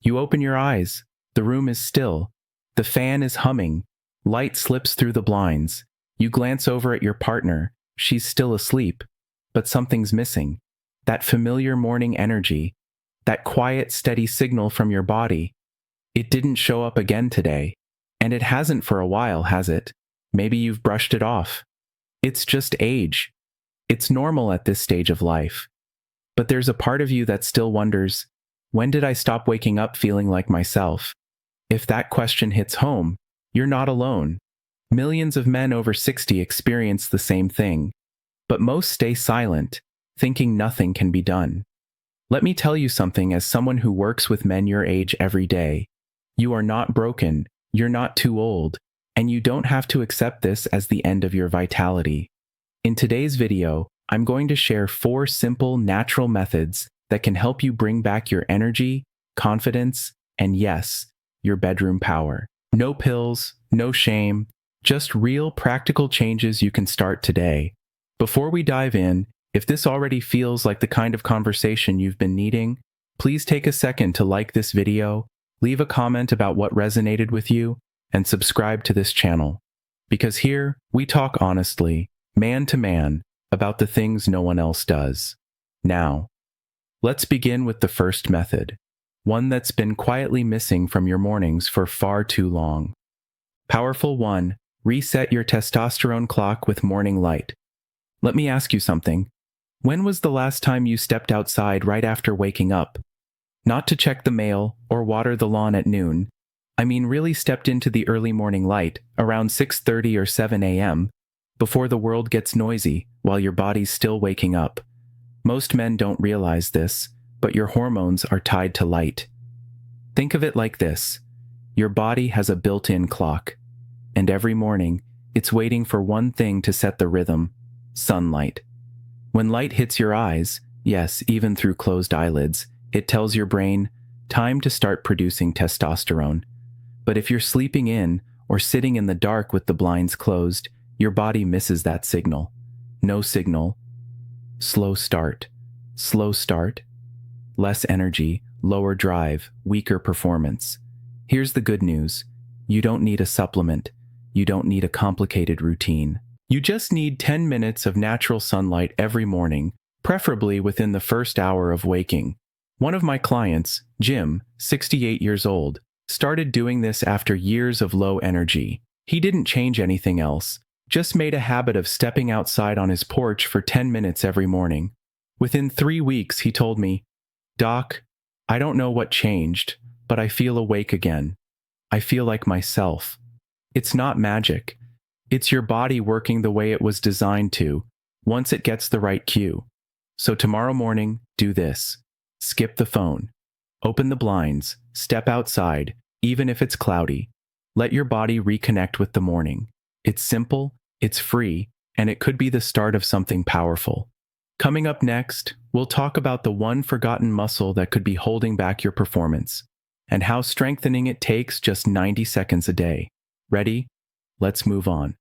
You open your eyes. The room is still. The fan is humming. Light slips through the blinds. You glance over at your partner. She's still asleep. But something's missing. That familiar morning energy. That quiet, steady signal from your body. It didn't show up again today. And it hasn't for a while, has it? Maybe you've brushed it off. It's just age. It's normal at this stage of life. But there's a part of you that still wonders, when did I stop waking up feeling like myself? If that question hits home, you're not alone. Millions of men over 60 experience the same thing. But most stay silent, thinking nothing can be done. Let me tell you something as someone who works with men your age every day. You are not broken, you're not too old, and you don't have to accept this as the end of your vitality. In today's video, I'm going to share 4 simple, natural methods that can help you bring back your energy, confidence, and yes, your bedroom power. No pills, no shame, just real practical changes you can start today. Before we dive in, if this already feels like the kind of conversation you've been needing, please take a second to like this video, leave a comment about what resonated with you, and subscribe to this channel. Because here, we talk honestly, man to man, about the things no one else does. Now, let's begin with the first method, one that's been quietly missing from your mornings for far too long. Powerful 1, reset your testosterone clock with morning light. Let me ask you something. When was the last time you stepped outside right after waking up? Not to check the mail or water the lawn at noon. I mean really stepped into the early morning light, around 6:30 or 7 a.m., before the world gets noisy while your body's still waking up. Most men don't realize this, but your hormones are tied to light. Think of it like this. Your body has a built-in clock, and every morning, it's waiting for one thing to set the rhythm: sunlight. When light hits your eyes, yes, even through closed eyelids, it tells your brain, time to start producing testosterone. But if you're sleeping in or sitting in the dark with the blinds closed, your body misses that signal. No signal. Slow start. Slow start. Less energy, lower drive, weaker performance. Here's the good news. You don't need a supplement. You don't need a complicated routine. You just need 10 minutes of natural sunlight every morning, preferably within the first hour of waking. One of my clients, Jim, 68 years old, started doing this after years of low energy. He didn't change anything else, just made a habit of stepping outside on his porch for 10 minutes every morning. Within 3 weeks, he told me, "Doc, I don't know what changed, but I feel awake again. I feel like myself." It's not magic. It's your body working the way it was designed to, once it gets the right cue. So tomorrow morning, do this. Skip the phone. Open the blinds. Step outside, even if it's cloudy. Let your body reconnect with the morning. It's simple, it's free, and it could be the start of something powerful. Coming up next, we'll talk about the one forgotten muscle that could be holding back your performance, and how strengthening it takes just 90 seconds a day. Ready? Let's move on.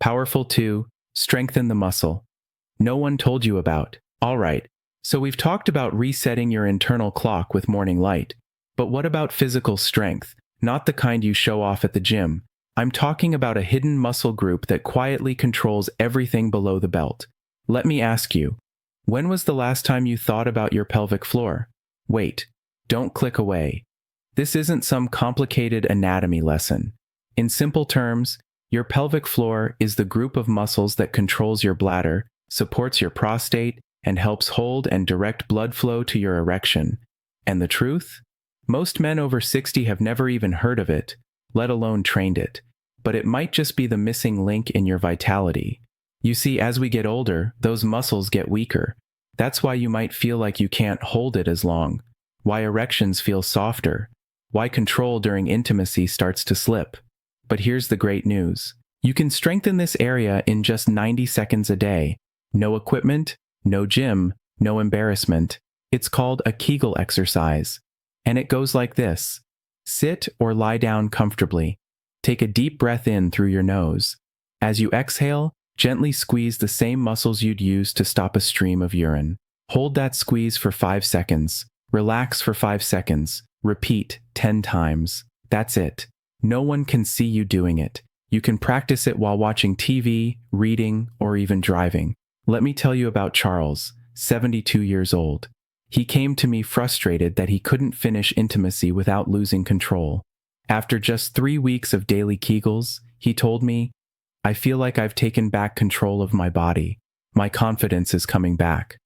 Powerful 2, strengthen the muscle. No one told you about. All right, so we've talked about resetting your internal clock with morning light. But what about physical strength? Not the kind you show off at the gym. I'm talking about a hidden muscle group that quietly controls everything below the belt. Let me ask you, when was the last time you thought about your pelvic floor? Wait, don't click away. This isn't some complicated anatomy lesson. In simple terms, your pelvic floor is the group of muscles that controls your bladder, supports your prostate, and helps hold and direct blood flow to your erection. And the truth? Most men over 60 have never even heard of it, let alone trained it. But it might just be the missing link in your vitality. You see, as we get older, those muscles get weaker. That's why you might feel like you can't hold it as long. Why erections feel softer. Why control during intimacy starts to slip. But here's the great news. You can strengthen this area in just 90 seconds a day. No equipment, no gym, no embarrassment. It's called a Kegel exercise. And it goes like this. Sit or lie down comfortably. Take a deep breath in through your nose. As you exhale, gently squeeze the same muscles you'd use to stop a stream of urine. Hold that squeeze for 5 seconds. Relax for 5 seconds. Repeat 10 times. That's it. No one can see you doing it. You can practice it while watching TV, reading, or even driving. Let me tell you about Charles, 72 years old. He came to me frustrated that he couldn't finish intimacy without losing control. After just 3 weeks of daily Kegels, he told me, "I feel like I've taken back control of my body. My confidence is coming back."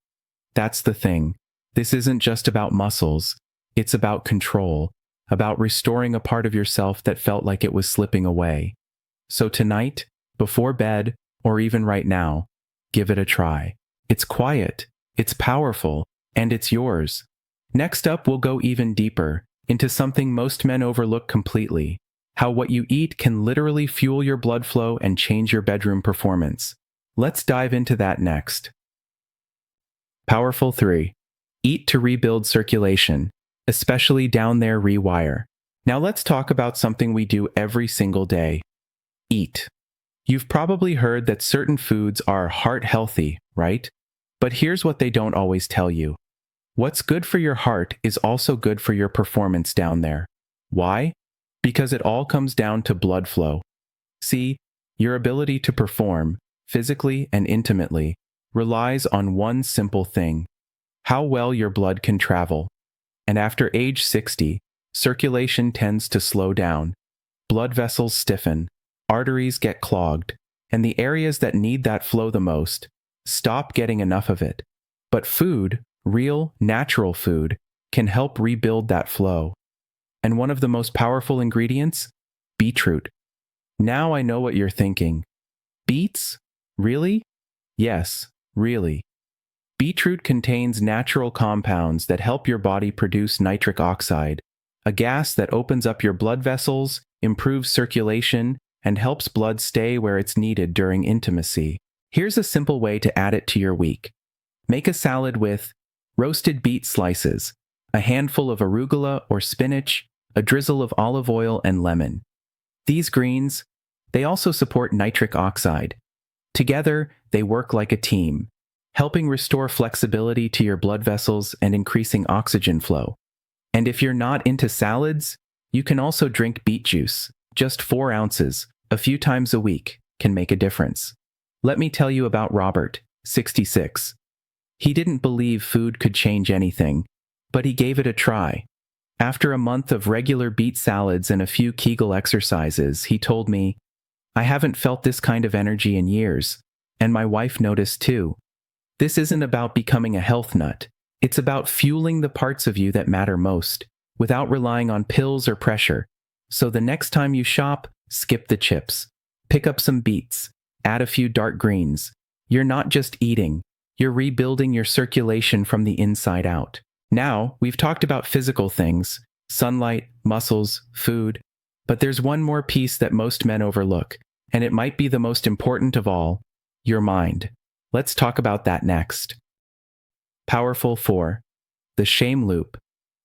That's the thing. This isn't just about muscles. It's about control, about restoring a part of yourself that felt like it was slipping away. So tonight, before bed, or even right now, give it a try. It's quiet, it's powerful, and it's yours. Next up, we'll go even deeper into something most men overlook completely: how what you eat can literally fuel your blood flow and change your bedroom performance. Let's dive into that next. Powerful 3. Eat to rebuild circulation, especially down there Rewire. Now let's talk about something we do every single day. Eat. You've probably heard that certain foods are heart healthy, right? But here's what they don't always tell you. What's good for your heart is also good for your performance down there. Why? Because it all comes down to blood flow. See, your ability to perform, physically and intimately, relies on one simple thing: how well your blood can travel. And after age 60, circulation tends to slow down. Blood vessels stiffen, arteries get clogged, and the areas that need that flow the most stop getting enough of it. But food, real, natural food, can help rebuild that flow. And one of the most powerful ingredients? Beetroot. Now I know what you're thinking. Beets? Really? Yes, really. Beetroot contains natural compounds that help your body produce nitric oxide, a gas that opens up your blood vessels, improves circulation, and helps blood stay where it's needed during intimacy. Here's a simple way to add it to your week. Make a salad with roasted beet slices, a handful of arugula or spinach, a drizzle of olive oil and lemon. These greens, they also support nitric oxide. Together, they work like a team, helping restore flexibility to your blood vessels and increasing oxygen flow. And if you're not into salads, you can also drink beet juice. Just 4 ounces, a few times a week, can make a difference. Let me tell you about Robert, 66. He didn't believe food could change anything, but he gave it a try. After a month of regular beet salads and a few Kegel exercises, he told me, "I haven't felt this kind of energy in years," and my wife noticed too. This isn't about becoming a health nut. It's about fueling the parts of you that matter most, without relying on pills or pressure. So the next time you shop, skip the chips. Pick up some beets. Add a few dark greens. You're not just eating. You're rebuilding your circulation from the inside out. Now, we've talked about physical things, sunlight, muscles, food, but there's one more piece that most men overlook, and it might be the most important of all: your mind. Let's talk about that next. Powerful 4. The shame loop.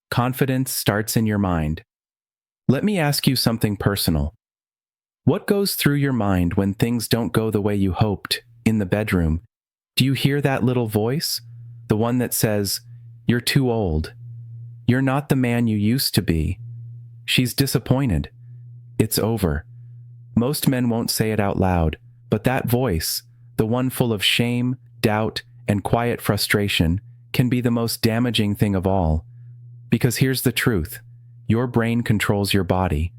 Confidence starts in your mind. Let me ask you something personal. What goes through your mind when things don't go the way you hoped in the bedroom? Do you hear that little voice? The one that says, "You're too old. You're not the man you used to be. She's disappointed. It's over." Most men won't say it out loud, but that voice, the one full of shame, doubt, and quiet frustration, can be the most damaging thing of all. Because here's the truth: your brain controls your body,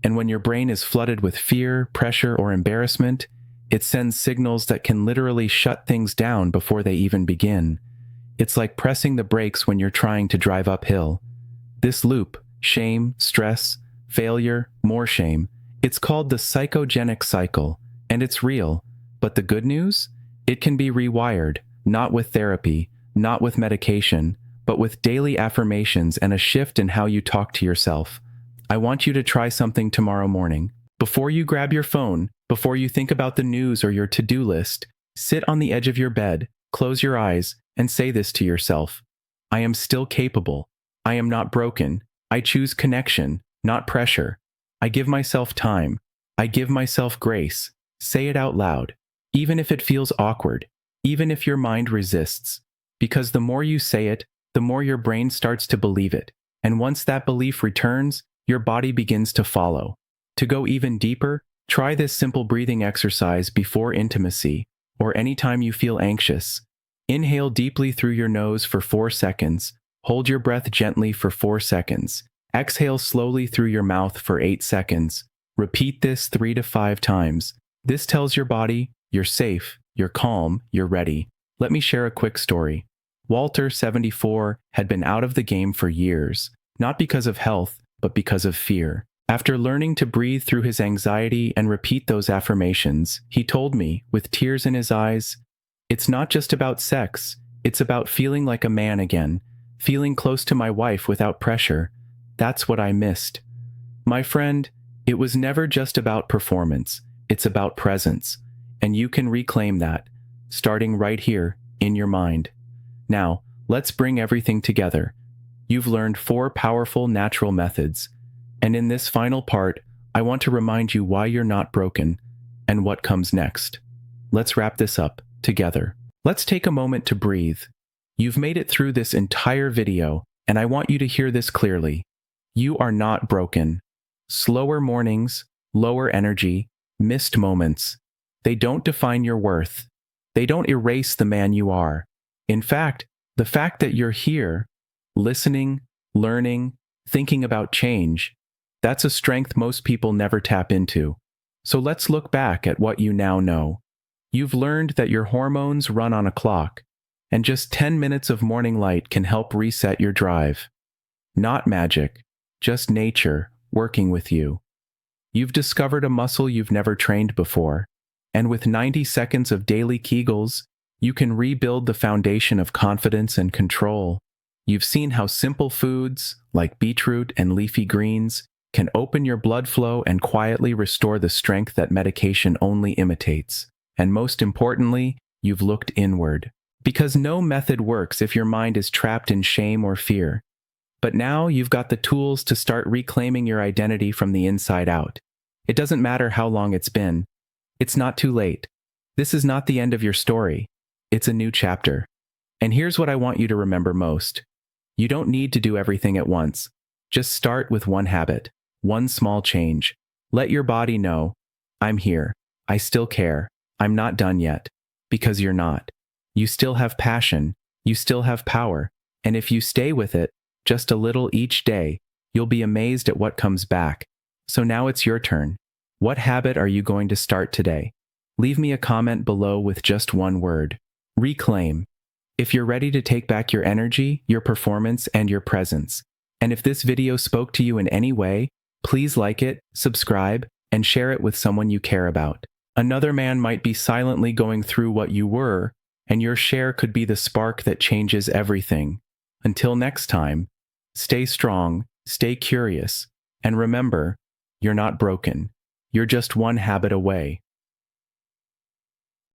and when your brain is flooded with fear, pressure, or embarrassment, it sends signals that can literally shut things down before they even begin. It's like pressing the brakes when you're trying to drive uphill. This loop, shame, stress, failure, more shame, it's called the psychogenic cycle, and it's real. But the good news? It can be rewired, not with therapy, not with medication, but with daily affirmations and a shift in how you talk to yourself. I want you to try something tomorrow morning. Before you grab your phone, before you think about the news or your to-do list, sit on the edge of your bed, close your eyes, and say this to yourself: "I am still capable. I am not broken. I choose connection, not pressure. I give myself time. I give myself grace." Say it out loud, even if it feels awkward, even if your mind resists. Because the more you say it, the more your brain starts to believe it. And once that belief returns, your body begins to follow. To go even deeper, try this simple breathing exercise before intimacy or anytime you feel anxious. Inhale deeply through your nose for 4 seconds. Hold your breath gently for 4 seconds. Exhale slowly through your mouth for 8 seconds. Repeat this 3 to 5 times. This tells your body, you're safe, you're calm, you're ready. Let me share a quick story. Walter, 74, had been out of the game for years, not because of health, but because of fear. After learning to breathe through his anxiety and repeat those affirmations, he told me, with tears in his eyes, "It's not just about sex, it's about feeling like a man again, feeling close to my wife without pressure. That's what I missed." My friend, it was never just about performance, it's about presence, and you can reclaim that, starting right here, in your mind. Now, let's bring everything together. You've learned 4 powerful natural methods, and in this final part, I want to remind you why you're not broken and what comes next. Let's wrap this up together. Let's take a moment to breathe. You've made it through this entire video, and I want you to hear this clearly. You are not broken. Slower mornings, lower energy, missed moments, they don't define your worth. They don't erase the man you are. In fact, the fact that you're here, listening, learning, thinking about change, that's a strength most people never tap into. So let's look back at what you now know. You've learned that your hormones run on a clock, and just 10 minutes of morning light can help reset your drive. Not magic, just nature working with you. You've discovered a muscle you've never trained before, and with 90 seconds of daily Kegels, you can rebuild the foundation of confidence and control. You've seen how simple foods, like beetroot and leafy greens, can open your blood flow and quietly restore the strength that medication only imitates. And most importantly, you've looked inward. Because no method works if your mind is trapped in shame or fear. But now you've got the tools to start reclaiming your identity from the inside out. It doesn't matter how long it's been. It's not too late. This is not the end of your story. It's a new chapter. And here's what I want you to remember most. You don't need to do everything at once. Just start with one habit, one small change. Let your body know, I'm here. I still care. I'm not done yet. Because you're not. You still have passion. You still have power. And if you stay with it, just a little each day, you'll be amazed at what comes back. So now it's your turn. What habit are you going to start today? Leave me a comment below with just one word. Reclaim. If you're ready to take back your energy, your performance, and your presence. And if this video spoke to you in any way, please like it, subscribe, and share it with someone you care about. Another man might be silently going through what you were, and your share could be the spark that changes everything. Until next time, stay strong, stay curious, and remember, you're not broken. You're just one habit away.